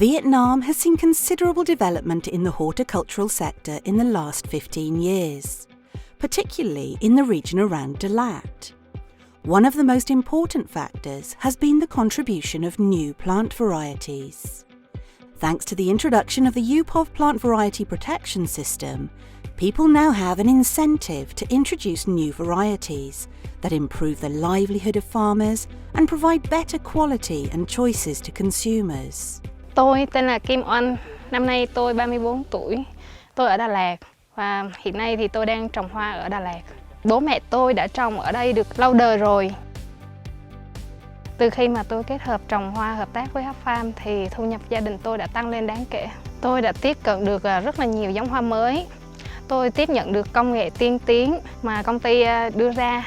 Vietnam has seen considerable development in the horticultural sector in the last 15 years, particularly in the region around Dalat. One of the most important factors has been the contribution of new plant varieties. Thanks to the introduction of the UPOV plant variety protection system, people now have an incentive to introduce new varieties that improve the livelihood of farmers and provide better quality and choices to consumers. Tôi tên là Kim Oanh, năm nay tôi 34 tuổi. Tôi ở Đà Lạt và hiện nay thì tôi đang trồng hoa ở Đà Lạt. Bố mẹ tôi đã trồng ở đây được lâu đời rồi. Từ khi mà tôi kết hợp trồng hoa hợp tác với Farm thì thu nhập gia đình tôi đã tăng lên đáng kể. Tôi đã tiếp cận được rất là nhiều giống hoa mới. Tôi tiếp nhận được công nghệ tiên tiến mà công ty đưa ra.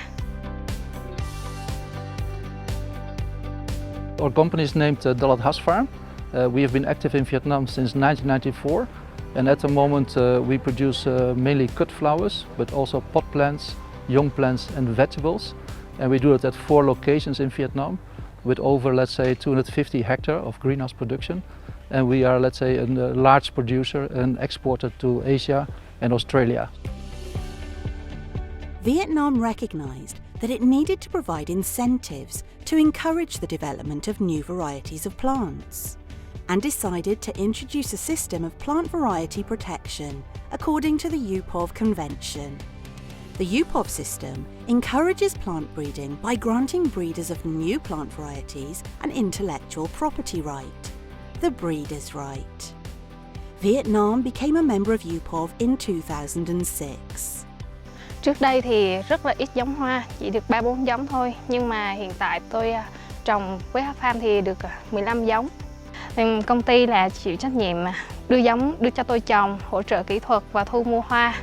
Our company is named Dalat Farm. We have been active in Vietnam since 1994, and at the moment we produce mainly cut flowers, but also pot plants, young plants and vegetables. And we do it at 4 locations in Vietnam with over, let's say, 250 hectares of greenhouse production. And we are, let's say, a large producer and exporter to Asia and Australia. Vietnam recognised that it needed to provide incentives to encourage the development of new varieties of plants, and decided to introduce a system of plant variety protection according to the UPOV Convention. The UPOV system encourages plant breeding by granting breeders of new plant varieties an intellectual property right, the breeder's right. Vietnam became a member of UPOV in 2006. Trước đây thì rất là ít giống hoa, chỉ được 3-4 giống thôi. Nhưng mà hiện tại tôi trồng với Farm thì được 15 giống. Công ty là chịu trách nhiệm đưa cho tôi trồng, hỗ trợ kỹ thuật và thu mua hoa.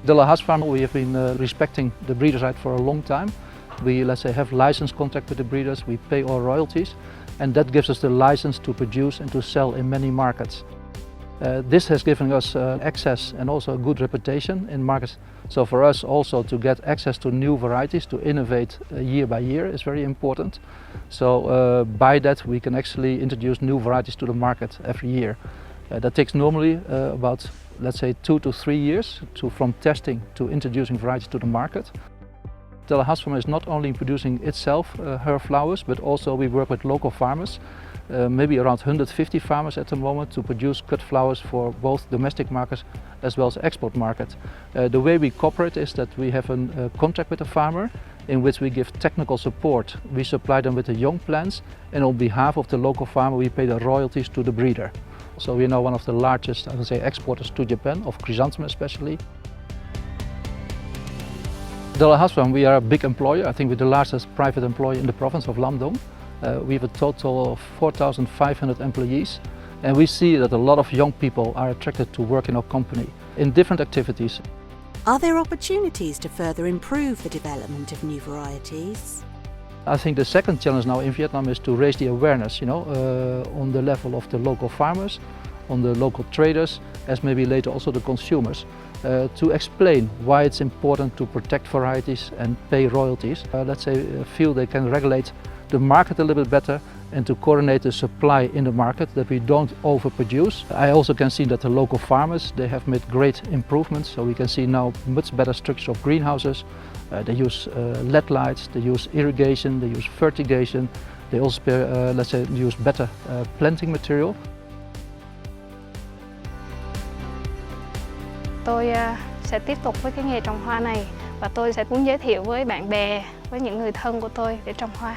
Dalat Farm, we have been respecting the breeders' right for a long time. We, let's say, have license contract with the breeders, we pay all royalties, and that gives us the license to produce and to sell in many markets. This has given us access and also a good reputation in markets. So for us also to get access to new varieties, to innovate year by year is very important. So by that we can actually introduce new varieties to the market every year. That takes normally about, let's say, 2 to 3 years from testing to introducing varieties to the market. Dalat Farm is not only producing itself her flowers, but also we work with local farmers, maybe around 150 farmers at the moment, to produce cut flowers for both domestic markets as well as export market. The way we cooperate is that we have a contract with the farmer in which we give technical support. We supply them with the young plants, and on behalf of the local farmer we pay the royalties to the breeder. So we are now one of the largest, I would say, exporters to Japan, of chrysanthemum especially. Dalat Farm, we are a big employer. I think we're the largest private employer in the province of Lam Dong. We have a total of 4,500 employees, and we see that a lot of young people are attracted to work in our company in different activities. Are there opportunities to further improve the development of new varieties? I think the second challenge now in Vietnam is to raise the awareness, on the level of the local farmers, on the local traders, as maybe later also the consumers, to explain why it's important to protect varieties and pay royalties. Let's say feel they can regulate the market a little bit better and to coordinate the supply in the market, that we don't overproduce. I also can see that the local farmers, they have made great improvements, so we can see now much better structure of greenhouses. They use LED lights, they use irrigation, they use fertigation, they also let's say use better planting material. Tôi sẽ tiếp tục với cái nghề trồng hoa này và tôi sẽ muốn giới thiệu với bạn bè, với những người thân của tôi để trồng hoa.